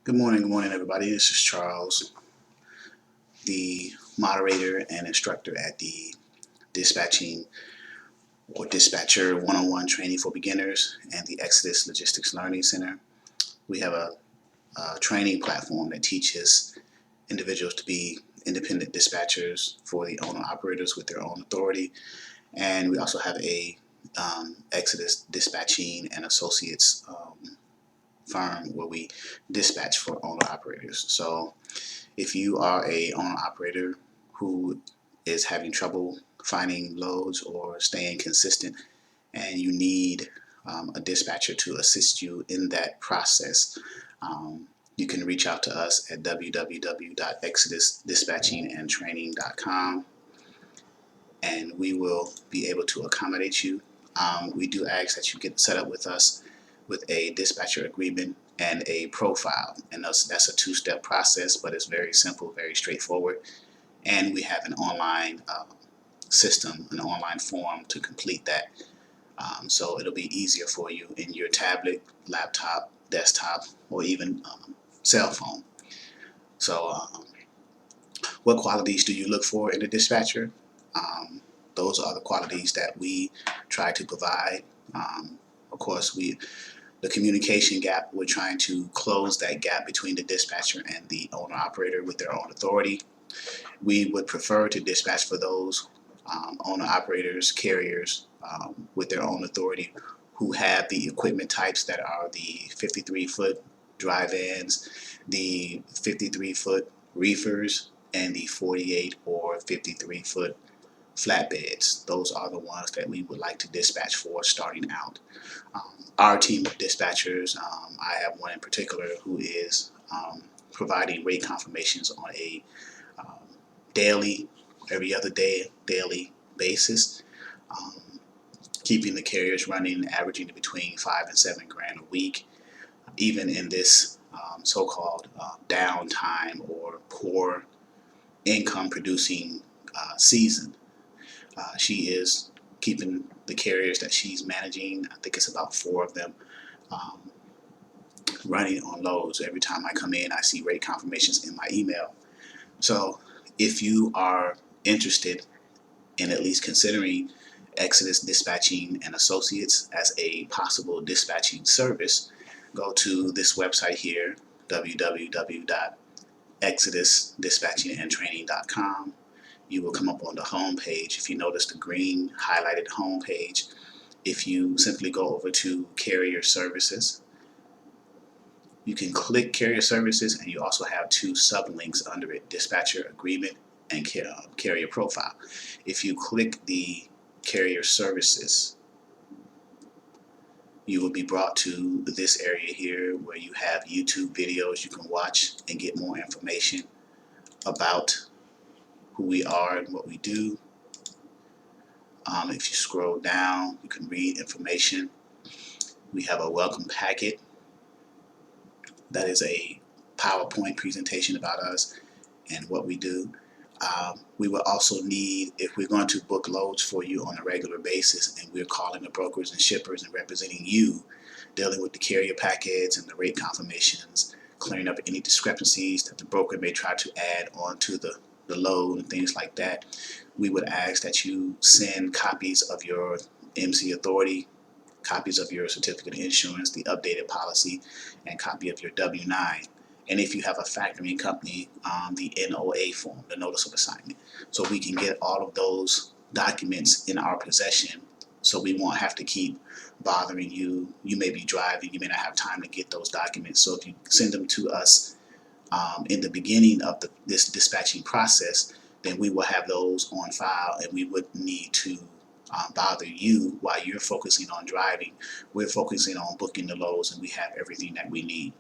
Good morning, everybody. This is Charles, the moderator and instructor at the Dispatching or Dispatcher One-on-One Training for Beginners and the Exodus Logistics Learning Center. We have a training platform that teaches individuals to be independent dispatchers for the owner-operators with their own authority. And we also have a Exodus Dispatching and Associates firm where we dispatch for owner-operators. So if you are a owner operator who is having trouble finding loads or staying consistent and you need a dispatcher to assist you in that process, you can reach out to us at www.exodusdispatchingandtraining.com and we will be able to accommodate you. We do ask that you get set up with us with a dispatcher agreement and a profile, and that's a two-step process, but it's very simple, very straightforward, and we have an online system, an online form to complete that, so it'll be easier for you in your tablet, laptop, desktop, or even cell phone. So what qualities do you look for in a dispatcher? Those are the qualities that we try to provide. Of course, the communication gap, we're trying to close that gap between the dispatcher and the owner operator with their own authority. We would prefer to dispatch for those owner operators, carriers with their own authority who have the equipment types that are the 53-foot dry vans, the 53-foot reefers, and the 48 or 53-foot flatbeds. Those are the ones that we would like to dispatch for starting out. Our team of dispatchers, I have one in particular who is providing rate confirmations on a daily, every other day, daily basis, keeping the carriers running, averaging between 5 and 7 grand a week, even in this so-called downtime or poor income producing season. She is keeping the carriers that she's managing, I think it's about 4 of them, running on loads. Every time I come in, I see rate confirmations in my email. So if you are interested in at least considering Exodus Dispatching and Associates as a possible dispatching service, go to this website here, www.exodusdispatchingandtraining.com. You will come up on the home page. If you notice the green highlighted home page, if you simply go over to carrier services, you can click carrier services, and you also have 2 sublinks under it, dispatcher agreement and carrier profile. If you click the carrier services, you will be brought to this area here where you have YouTube videos you can watch and get more information about who we are and what we do. If you scroll down, you can read information. We have a welcome packet that is a PowerPoint presentation about us and what we do. We will also need, if we're going to book loads for you on a regular basis and we're calling the brokers and shippers and representing you, dealing with the carrier packets and the rate confirmations, clearing up any discrepancies that the broker may try to add onto the load and things like that, we would ask that you send copies of your MC authority, copies of your certificate of insurance, the updated policy, and copy of your W-9. And if you have a factoring company, the NOA form, the notice of assignment. So we can get all of those documents in our possession so we won't have to keep bothering you. You may be driving, you may not have time to get those documents. So if you send them to us in the beginning of this dispatching process, then we will have those on file and we wouldn't need to bother you while you're focusing on driving. We're focusing on booking the loads and we have everything that we need.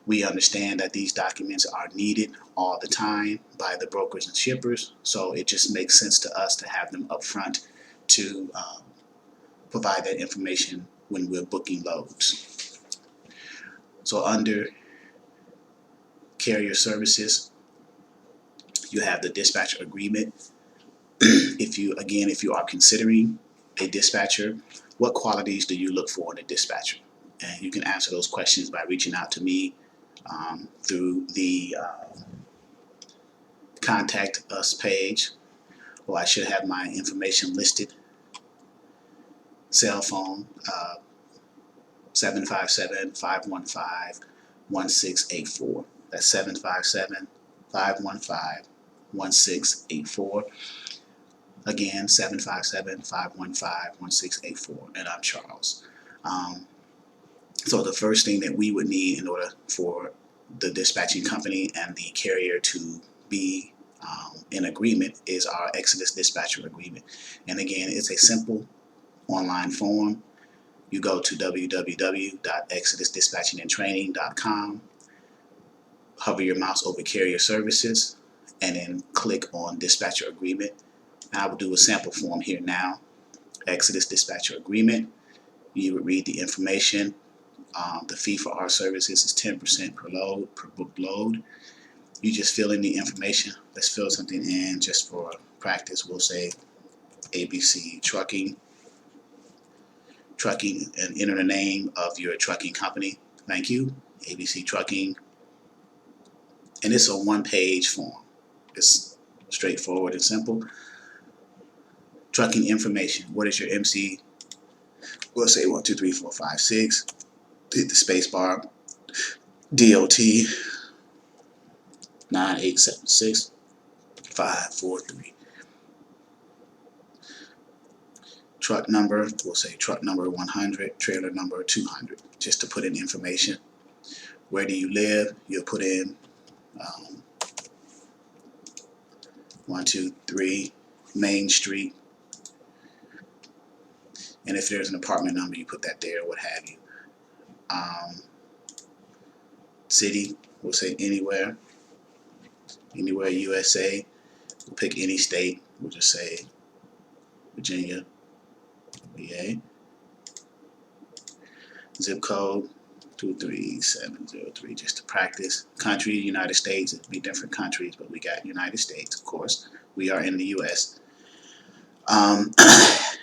We understand that these documents are needed all the time by the brokers and shippers, so it just makes sense to us to have them up front to provide that information when we're booking loads. So under carrier services, you have the dispatcher agreement. If you are considering a dispatcher, what qualities do you look for in a dispatcher? And you can answer those questions by reaching out to me through the contact us page, or I should have my information listed. Cell phone 757-515-1684. That's 757-515-1684. Again, 757-515-1684. And I'm Charles. So the first thing that we would need in order for the dispatching company and the carrier to be in agreement is our Exodus Dispatcher Agreement. And again, it's a simple online form. You go to www.exodusdispatchingandtraining.com, hover your mouse over Carrier Services, and then click on Dispatcher Agreement. And I will do a sample form here now. Exodus Dispatcher Agreement. You would read the information. The fee for our services is 10% per load, per book load. You just fill in the information. Let's fill something in just for practice. We'll say ABC Trucking, and enter the name of your trucking company. Thank you, ABC Trucking. And it's a one-page form. It's straightforward and simple. Trucking information. What is your MC? We'll say 1, 2, 3, 4, 5, 6. Hit the space bar. DOT 9876 543. Truck number, we'll say truck number 100, trailer number 200, just to put in information. Where do you live? You'll put in 123 Main Street. And if there's an apartment number, you put that there, what have you. City, we'll say anywhere USA. We'll pick any state. We'll just say Virginia, VA. Zip code 23703, just to practice. Country, United States. It'd be different countries, but we got United States, of course. We are in the US. An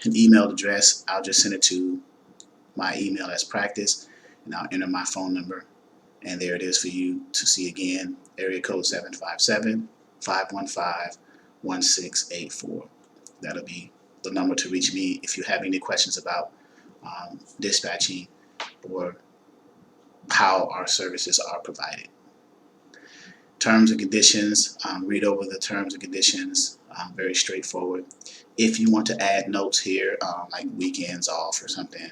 email address, I'll just send it to my email as practice, and I'll enter my phone number, and there it is for you to see again. Area code 757-515-1684. That'll be the number to reach me if you have any questions about dispatching or how our services are provided. Terms and conditions, read over the terms and conditions, very straightforward. If you want to add notes here, like weekends off or something,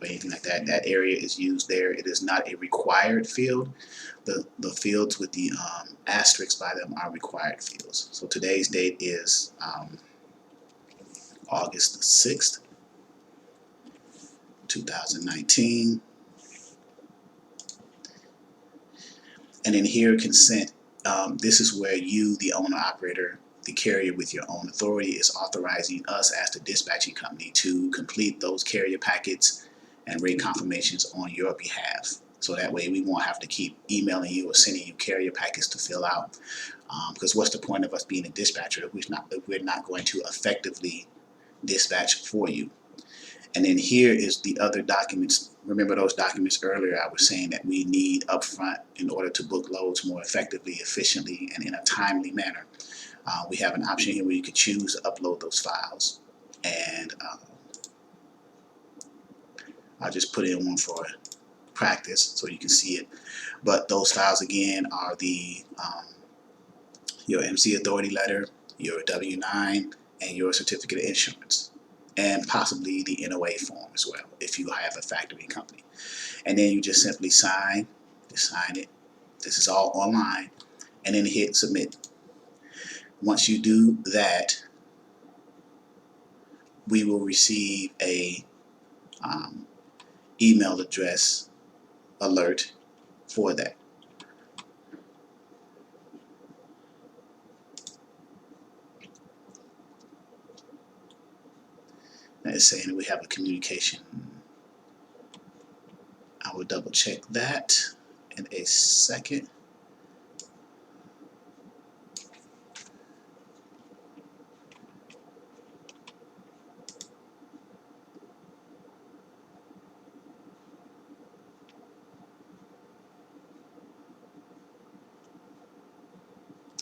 or anything like that, that area is used there. It is not a required field. The fields with the asterisks by them are required fields. So today's date is August 6th, 2019. And then here, consent. This is where you, the owner operator, the carrier with your own authority, is authorizing us as the dispatching company to complete those carrier packets and rate confirmations on your behalf. So that way we won't have to keep emailing you or sending you carrier packets to fill out. Because what's the point of us being a dispatcher if we're not going to effectively dispatch for you? And then here is the other documents. Remember those documents earlier I was saying that we need upfront in order to book loads more effectively, efficiently, and in a timely manner. We have an option here where you could choose to upload those files. And I'll just put in one for practice so you can see it. But those files again are the your MC authority letter, your W-9, and your certificate of insurance, and possibly the NOA form as well if you have a factory company. And then you just simply sign it. This is all online, and then hit submit. Once you do that, we will receive a email address alert for that. And it's saying that we have a communication. I will double check that in a second.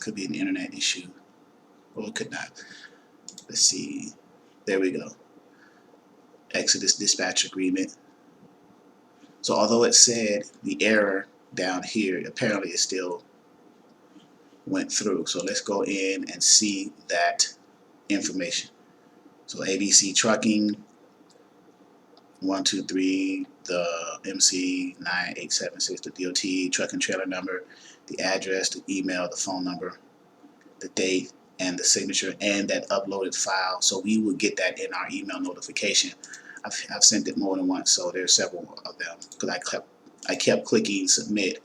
Could be an internet issue, or it could not. Let's see. There we go. Exodus dispatch agreement. So although it said the error down here, apparently it still went through. So let's go in and see that information. So ABC Trucking 123, the MC 9876, the DOT, truck and trailer number, the address, the email, the phone number, the date, and the signature, and that uploaded file. So we will get that in our email notification. I've sent it more than once, so there's several of them because I kept clicking submit.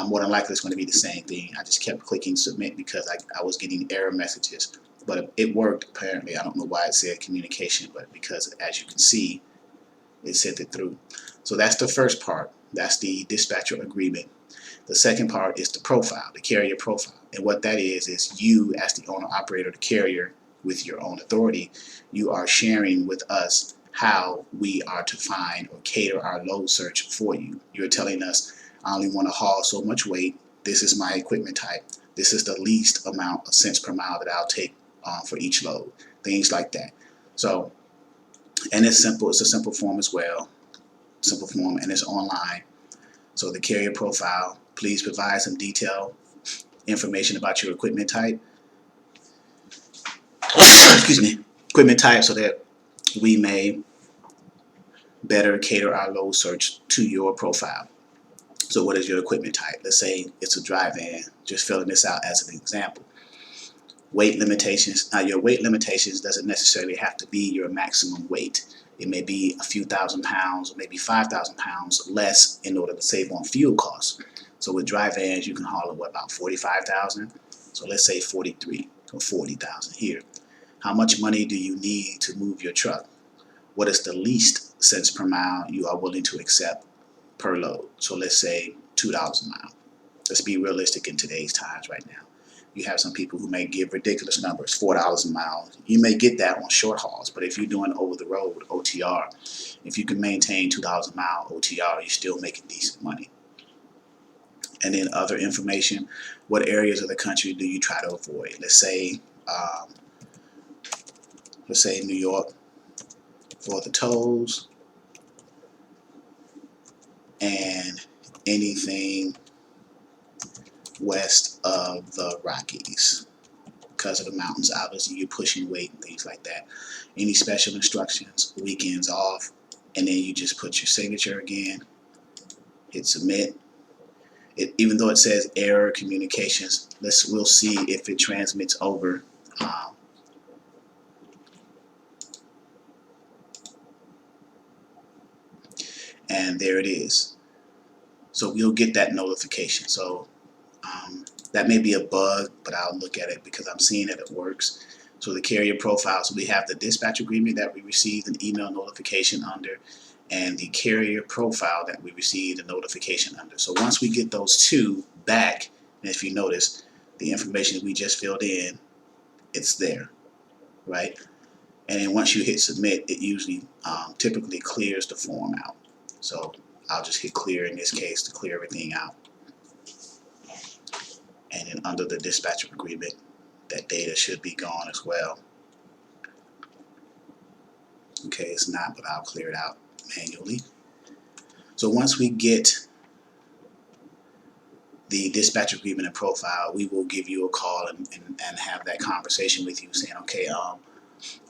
More than likely it's going to be the same thing. I just kept clicking submit because I was getting error messages, but it worked apparently. I don't know why it said communication, but because as you can see, it sent it through. So that's the first part. That's the dispatcher agreement. The second part is the profile, the carrier profile. And what that is you as the owner operator, the carrier with your own authority, you are sharing with us how we are to find or cater our load search for you. You're telling us, I only want to haul so much weight. This is my equipment type. This is the least amount of cents per mile that I'll take for each load. Things like that. So, and it's simple. It's a simple form as well. Simple form, and it's online. So the carrier profile, please provide some detailed information about your equipment type. Excuse me, equipment type, so that we may better cater our load search to your profile. So what is your equipment type? Let's say it's a dry van. Just filling this out as an example. Weight limitations. Now your weight limitations doesn't necessarily have to be your maximum weight. It may be a few thousand pounds, or maybe 5,000 pounds less in order to save on fuel costs. So with dry vans, you can haul at about 45,000. So let's say 43 or 40,000 here. How much money do you need to move your truck? What is the least cents per mile you are willing to accept per load? So let's say $2 a mile. Let's be realistic in today's times right now. You have some people who may give ridiculous numbers, $4 a mile. You may get that on short hauls, but if you're doing over the road, OTR, if you can maintain $2 a mile OTR, you're still making decent money. And then other information, what areas of the country do you try to avoid? Let's say New York for the tolls, and anything west of the Rockies because of the mountains. Obviously you're pushing weight and things like that. Any special instructions, weekends off, and then you just put your signature again, hit submit. Even though it says error communications, we'll see if it transmits over. And there it is. So we'll get that notification. So that may be a bug, but I'll look at it because I'm seeing that it works. So the carrier profile, so we have the dispatch agreement that we received an email notification under, and the carrier profile that we received a notification under. So once we get those two back, and if you notice, the information we just filled in, it's there, right? And then once you hit submit, it usually typically clears the form out. So I'll just hit clear in this case to clear everything out. And then under the dispatcher agreement, that data should be gone as well. Okay, it's not, but I'll clear it out manually. So once we get the dispatch agreement and profile, we will give you a call and have that conversation with you saying, okay,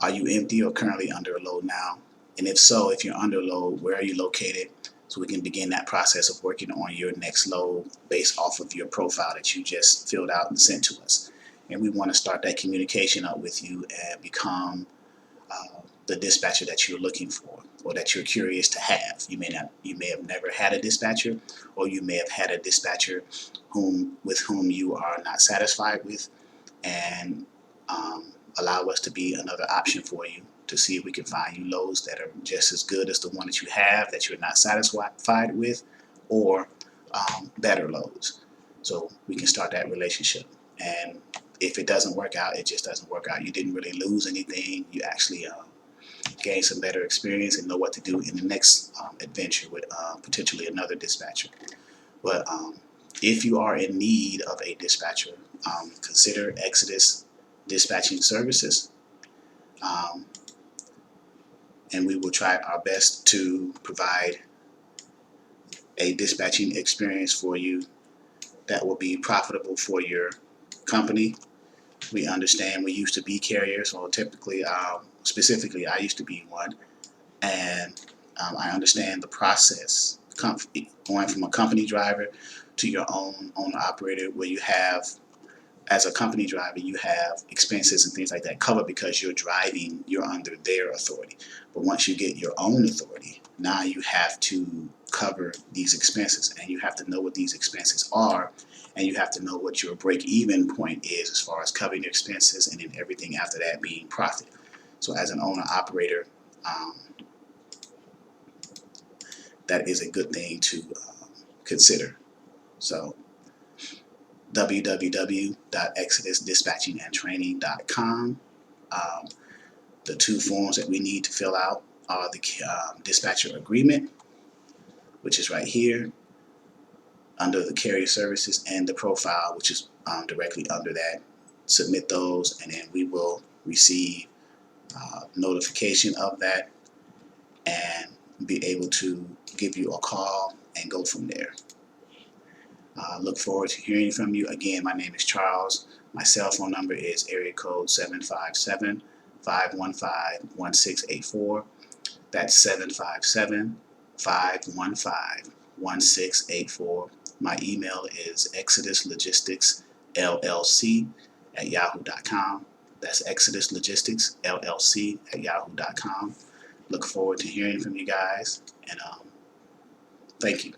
are you empty or currently under a load now? And if so, if you're under load, where are you located? So we can begin that process of working on your next load based off of your profile that you just filled out and sent to us. And we want to start that communication up with you and become the dispatcher that you're looking for or that you're curious to have. You may have never had a dispatcher, or you may have had a dispatcher with whom you are not satisfied with, and allow us to be another option for you to see if we can find you loads that are just as good as the one that you have that you're not satisfied with, or better loads. So we can start that relationship. And if it doesn't work out, it just doesn't work out. You didn't really lose anything. You actually gain some better experience and know what to do in the next adventure with potentially another dispatcher. But if you are in need of a dispatcher, consider Exodus Dispatching Services, um, and we will try our best to provide a dispatching experience for you that will be profitable for your company. We understand we used to be carriers, so typically, specifically, I used to be one, and I understand the process going from a company driver to your own owner operator, where you have, as a company driver, you have expenses and things like that covered because you're driving, you're under their authority. But once you get your own authority, now you have to cover these expenses, and you have to know what these expenses are, and you have to know what your break-even point is as far as covering your expenses, and then everything after that being profit. So as an owner operator, that is a good thing to consider. So www.exodusdispatchingandtraining.com. The two forms that we need to fill out are the dispatcher agreement, which is right here under the carrier services, and the profile, which is directly under that. Submit those, and then we will receive notification of that and be able to give you a call and go from there. Look forward to hearing from you. Again, my name is Charles. My cell phone number is area code 757-515-1684. That's 757-515-1684. My email is exoduslogisticsllc@yahoo.com. That's exoduslogisticsllc@yahoo.com. Look forward to hearing from you guys, and thank you.